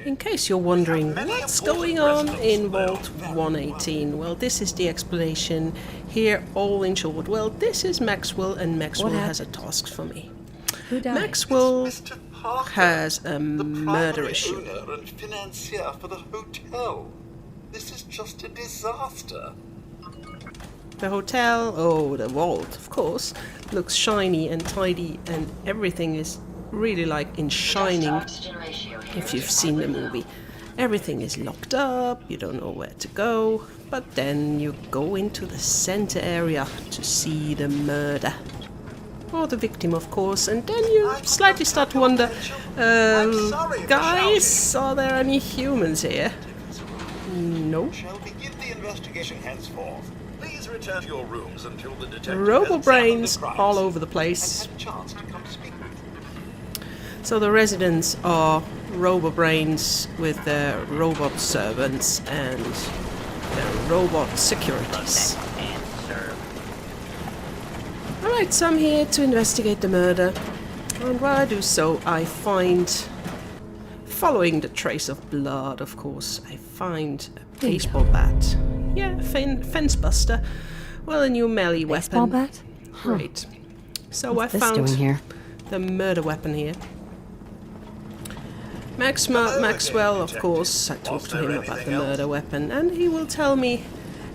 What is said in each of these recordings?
In case you're wondering what's going on in Vault 118, well, this is the explanation here, all in short. Well, this is Maxwell, and Maxwell has a task for me. Who died? Maxwell has a murder issue. The owner and financier for the hotel. This is just a disaster. The hotel, oh, the vault, of course, looks shiny and tidy, and everything is really like in Shining, if you've seen the movie. Everything is locked up, you don't know where to go, but then you go into the center area to see the murder. Or the victim, of course, and then you slightly start to wonder, guys, are there any humans here? No. Shall begin the investigation henceforth. Please return to your rooms until the detective Robobrains all over the place. So the residents are Robobrains with their robot servants and their robot securities. Alright, so I'm here to investigate the murder. And while I do so, I find, following the trace of blood, of course, I find a baseball bat. Yeah, fence buster. Well, a new melee Baseball weapon. bat? Great. So What's I this found doing here? the murder weapon here. Maxwell, of course, I talked to him about the murder weapon, and he will tell me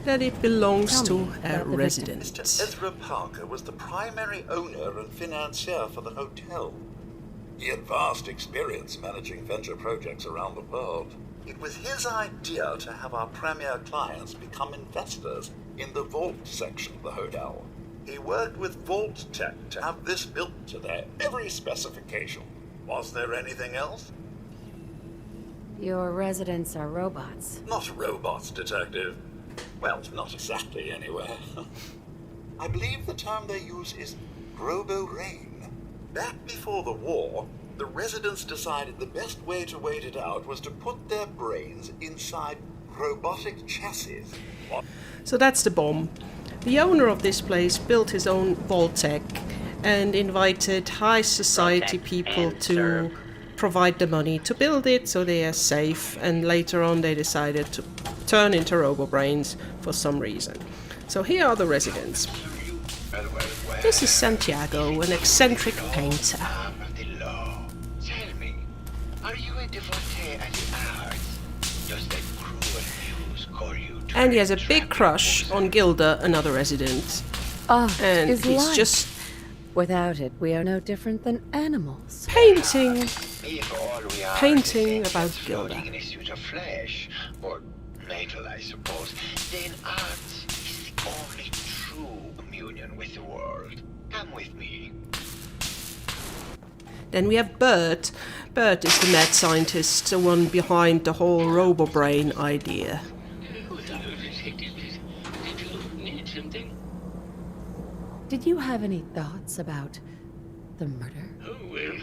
that it belongs to a resident. Mr. Ezra Parker was the primary owner and financier for the hotel. He had vast experience managing venture projects around the world. It was his idea to have our premier clients become investors in the Vault section of the hotel. He worked with Vault Tech to have this built to their every specification. Was there anything else? Your residents are robots. Not robots, Detective. Well, not exactly, anyway. I believe the term they use is Robobrain. Back before the war, the residents decided the best way to wait it out was to put their brains inside robotic chassis. So that's the bomb. The owner of this place built his own Vault-Tech and invited high society people to provide the money to build it so they are safe, and later on they decided to turn into Robobrains for some reason. So here are the residents. This is Santiago, an eccentric painter. Tell me, are you a devotee at the arts? Does that cruel muse call you to And he has a big crush on Gilda, another resident. And is he's life. just Without it, we are no different than animals. painting If all we are Painting is about floating Gilda. in a suit of flesh, or metal, I suppose, then art is the only true communion with the world. Come with me. Then we have Bert. Bert is the mad scientist, the one behind the whole Robobrain idea. Did you need something? Did you have any thoughts about the murder? Oh, well,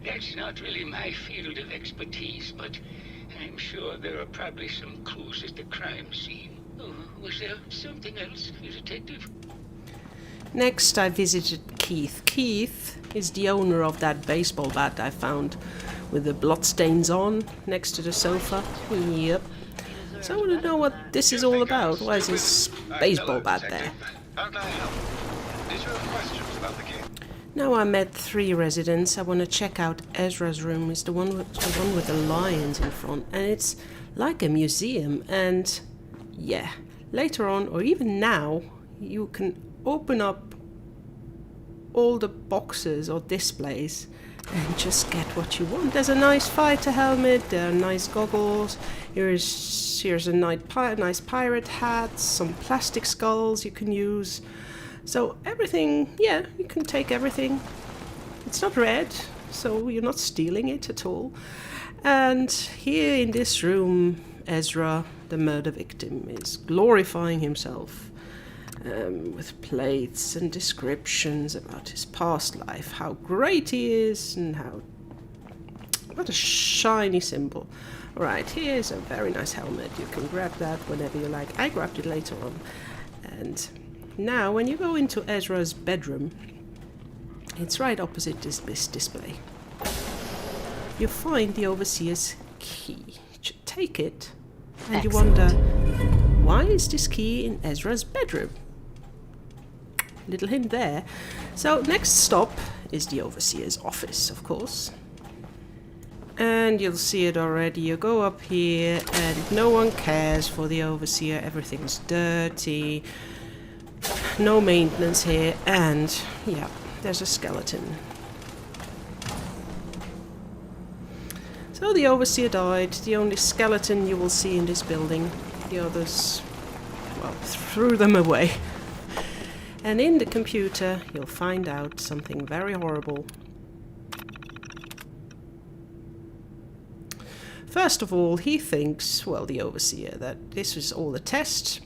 that's not really my field of expertise, but I'm sure there are probably some clues at the crime scene. Oh, was there something else, Detective? Next, I visited Keith. Keith is the owner of that baseball bat I found with the bloodstains on next to the sofa. Yep. So I want to know what this is all about. Why is this baseball bat there? How can I help? Did you have questions about the case? Now I met 3 residents. I want to check out Ezra's room. It's the one with the lions in front, and it's like a museum. And yeah, later on, or even now, you can open up all the boxes or displays and just get what you want. There's a nice fighter helmet, there are nice goggles, here's a nice pirate hat, some plastic skulls you can use. So everything, yeah, you can take everything. It's not red, so you're not stealing it at all. And here in this room, Ezra, the murder victim, is glorifying himself with plates and descriptions about his past life, how great he is, and what a shiny symbol. Right, here's a very nice helmet. You can grab that whenever you like. I grabbed it later on. And now, when you go into Ezra's bedroom, it's right opposite this display. you find the Overseer's key. You take it, and you Excellent. wonder, why is this key in Ezra's bedroom? Little hint there. So next stop is the Overseer's office, of course. And you'll see it already. You go up here and no one cares for the Overseer. Everything's dirty. No maintenance here. And yeah, there's a skeleton. So the Overseer died. The only skeleton you will see in this building. The others, well, threw them away. And in the computer you'll find out something very horrible. First of all, he thinks, well, the Overseer, that this was all a test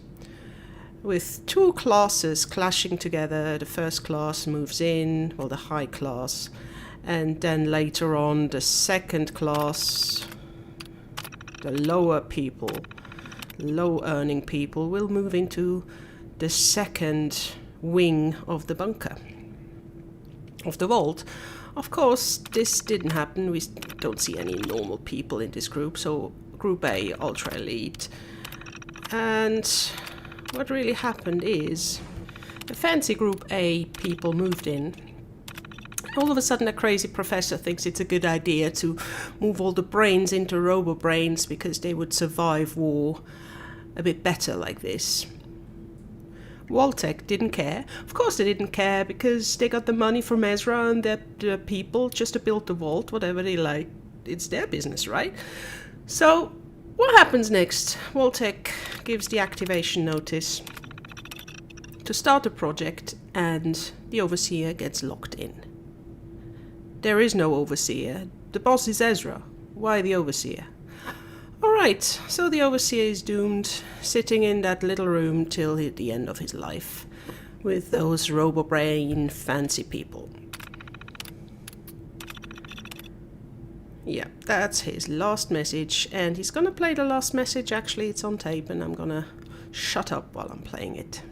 with two classes clashing together. The first class moves in, well, the high class, and then later on the second class, the lower people, low earning people, will move into the second wing of the bunker, of the vault. Of course, this didn't happen. We don't see any normal people in this group, so Group A, Ultra Elite. And what really happened is the fancy Group A people moved in. All of a sudden a crazy professor thinks it's a good idea to move all the brains into Robobrains because they would survive war a bit better like this. Vault-Tec didn't care. Of course they didn't care because they got the money from Ezra and the people just to build the vault, whatever they like. It's their business, right? So what happens next? Vault-Tec gives the activation notice to start the project and the Overseer gets locked in. There is no Overseer. The boss is Ezra. Why the Overseer? Alright, so the Overseer is doomed, sitting in that little room till the end of his life, with those Robobrain fancy people. Yeah, that's his last message, and he's gonna play the last message. Actually, it's on tape, and I'm gonna shut up while I'm playing it.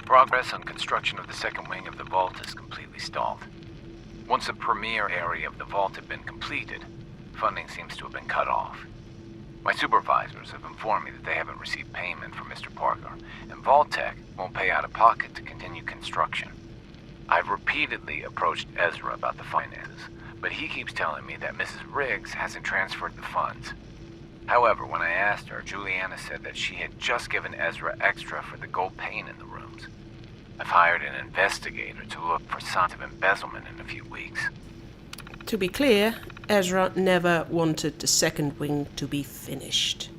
Progress on construction of the second wing of the vault is completely stalled. Once the premier area of the vault had been completed, funding seems to have been cut off. My supervisors have informed me that they haven't received payment from Mr. Parker, and Vault-Tec won't pay out of pocket to continue construction. I've repeatedly approached Ezra about the finances, but he keeps telling me that Mrs. Riggs hasn't transferred the funds. However, when I asked her, Juliana said that she had just given Ezra extra for the gold paint in the rooms. I've hired an investigator to look for signs of embezzlement in a few weeks. To be clear, Ezra never wanted the second wing to be finished.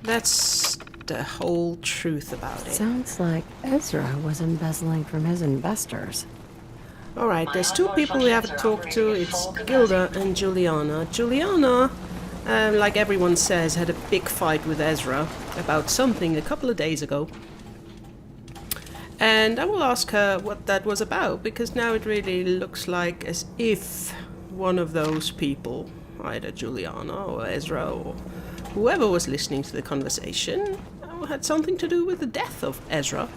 That's the whole truth about it. Sounds like Ezra was embezzling from his investors. Alright, there's two people we haven't talked to. It's Gilda and Juliana. Juliana, like everyone says, had a big fight with Ezra about something a couple of days ago. And I will ask her what that was about, because now it really looks like as if one of those people, either Juliana or Ezra or whoever was listening to the conversation, had something to do with the death of Ezra.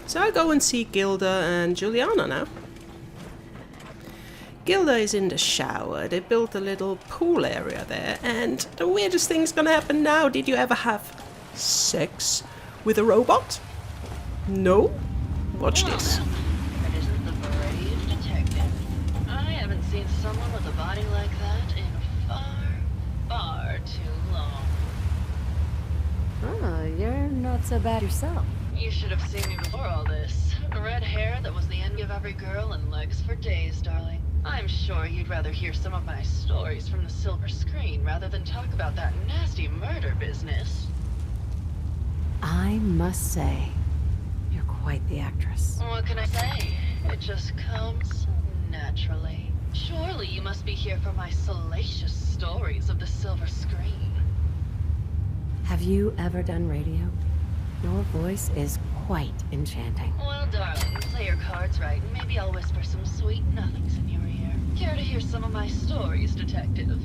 So I go and see Gilda and Juliana now. Gilda is in the shower. They built a little pool area there, and the weirdest thing's gonna happen now. Did you ever have sex with a robot? No? Watch this. That isn't the brave detective. I haven't seen someone with a body like that in far too long. Oh, you're not so bad yourself. You should have seen me before all this. Red hair that was the envy of every girl and legs for days, darling. I'm sure you'd rather hear some of my stories from the silver screen rather than talk about that nasty murder business. I must say, you're quite the actress. What can I say? It just comes naturally. Surely you must be here for my salacious stories of the silver screen. Have you ever done radio? Your voice is quite enchanting. Well, darling, play your cards right, and maybe I'll whisper some sweet nothings in your ear. Care to hear some of my stories, detective?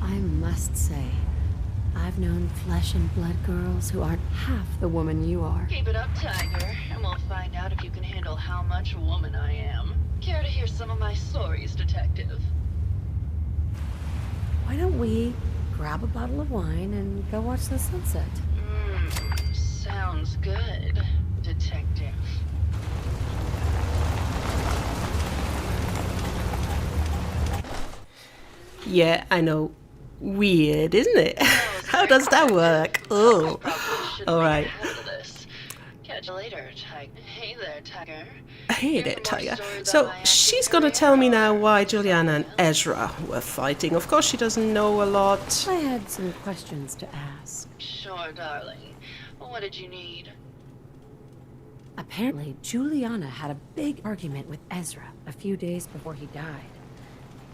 I must say, I've known flesh and blood girls who aren't half the woman you are. Keep it up, Tiger, and we'll find out if you can handle how much woman I am. Care to hear some of my stories, Detective? Why don't we grab a bottle of wine and go watch the sunset? Sounds good, Detective. Yeah, I know. Weird, isn't it? How does that work? Oh, all right. Catch you later, Tiger. Hey there, Tiger. Hey there, Tiger. So she's gonna tell me now why Juliana and Ezra were fighting. Of course, she doesn't know a lot. I had some questions to ask. Sure, darling. What did you need? Apparently, Juliana had a big argument with Ezra a few days before he died.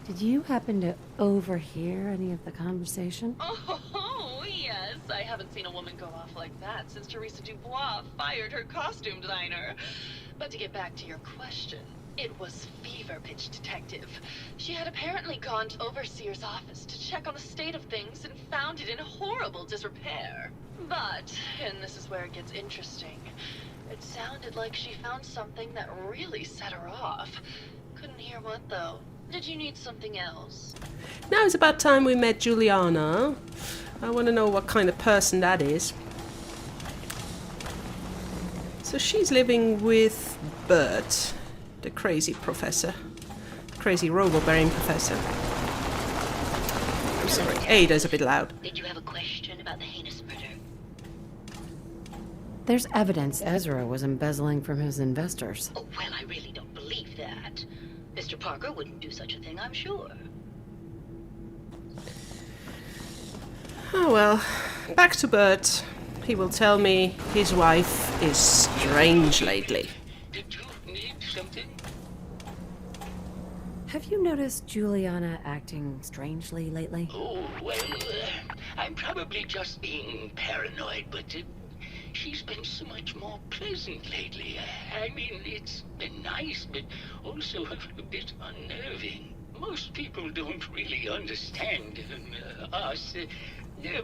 Did you happen to overhear any of the conversation? Oh, yes. I haven't seen a woman go off like that since Teresa Dubois fired her costume designer. But to get back to your question, it was fever pitch, Detective. She had apparently gone to Overseer's office to check on the state of things and found it in horrible disrepair. But, and this is where it gets interesting, it sounded like she found something that really set her off. Couldn't hear what, though. Did you need something else? Now it's about time we met Juliana. I want to know what kind of person that is. So she's living with Bert, the crazy professor. Crazy Robobrain professor. I'm sorry, Ada's a bit loud. Did you have a question about the heinous murder? There's evidence Ezra was embezzling from his investors. Oh, well, I really don't believe that. Mr. Parker wouldn't do such a thing, I'm sure. Oh well, back to Bert. He will tell me his wife is strange lately. Did you need something? Have you noticed Juliana acting strangely lately? Oh, well, I'm probably just being paranoid, but she's been so much more pleasant lately. I mean, it's been nice, but also a bit unnerving. Most people don't really understand us,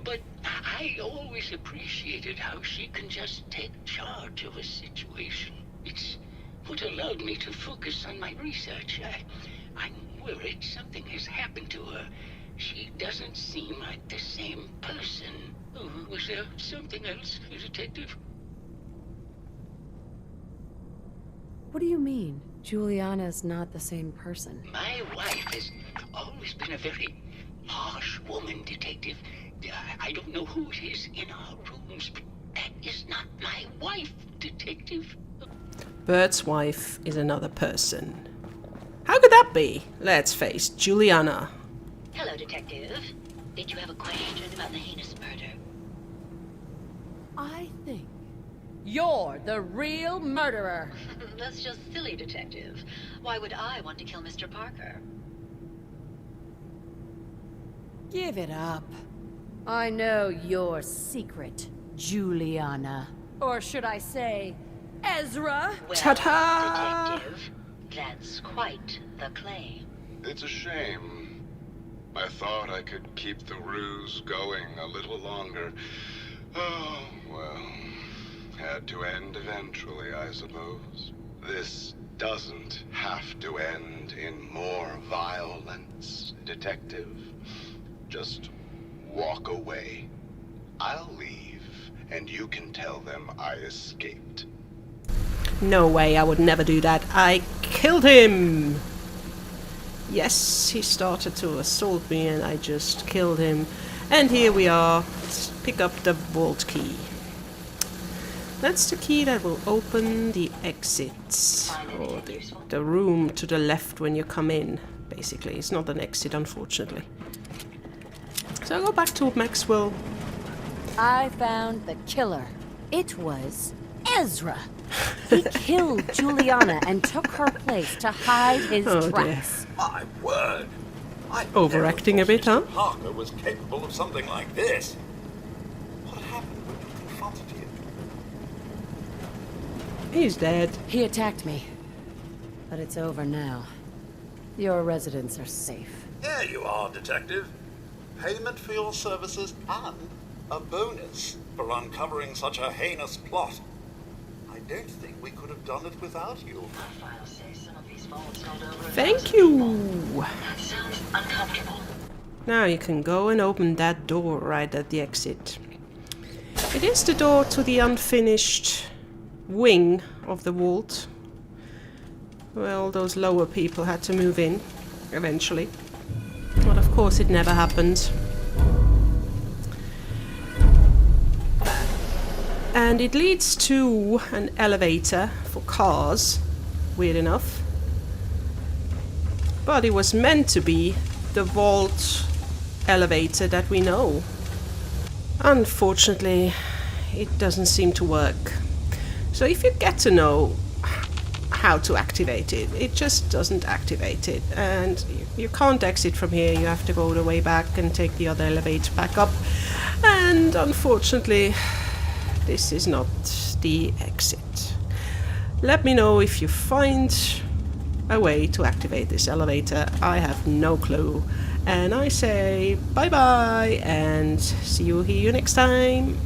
but I always appreciated how she can just take charge of a situation. It's what allowed me to focus on my research. I'm worried something has happened to her. She doesn't seem like the same person. Oh, was there something else, Detective? What do you mean? Juliana's not the same person. My wife has always been a very harsh woman, Detective. I don't know who it is in our rooms, but that is not my wife, Detective. Bert's wife is another person. How could that be? Let's face Juliana. Hello, Detective. Did you have a question about the heinous murder? I think you're the real murderer. That's just silly, Detective. Why would I want to kill Mr. Parker? Give it up. I know your secret, Juliana. Or should I say, Ezra? Well, Ta-ta! Detective, that's quite the claim. It's a shame. I thought I could keep the ruse going a little longer. Oh, well, had to end eventually, I suppose. This doesn't have to end in more violence, Detective. Just walk away. I'll leave, and you can tell them I escaped. No way, I would never do that. I killed him! Yes, he started to assault me and I just killed him. And here we are. Let's pick up the vault key. That's the key that will open the exits. Or the room to the left when you come in, basically. It's not an exit, unfortunately. So I go back to Maxwell. I found the killer. It was Ezra. He killed Juliana and took her place to hide his Oh, dear. tracks. My word! I Overacting never a bit, thought huh? Mr. Parker was capable of something like this. What happened when you confronted him? He's dead. He attacked me. But it's over now. Your residents are safe. Here you are, Detective. Payment for your services and A bonus for uncovering such a heinous plot. I don't think we could have done it without you. My files say some of these vaults held over Thank you! That sounds uncomfortable. Now you can go and open that door right at the exit. It is the door to the unfinished wing of the vault. Well, those lower people had to move in, eventually. But of course it never happened. And it leads to an elevator for cars, weird enough. But it was meant to be the vault elevator that we know. Unfortunately, it doesn't seem to work. So if you get to know how to activate it, it just doesn't activate it. And you can't exit from here, you have to go the way back and take the other elevator back up. And unfortunately, this is not the exit. Let me know if you find a way to activate this elevator. I have no clue. And I say bye bye and see you here next time.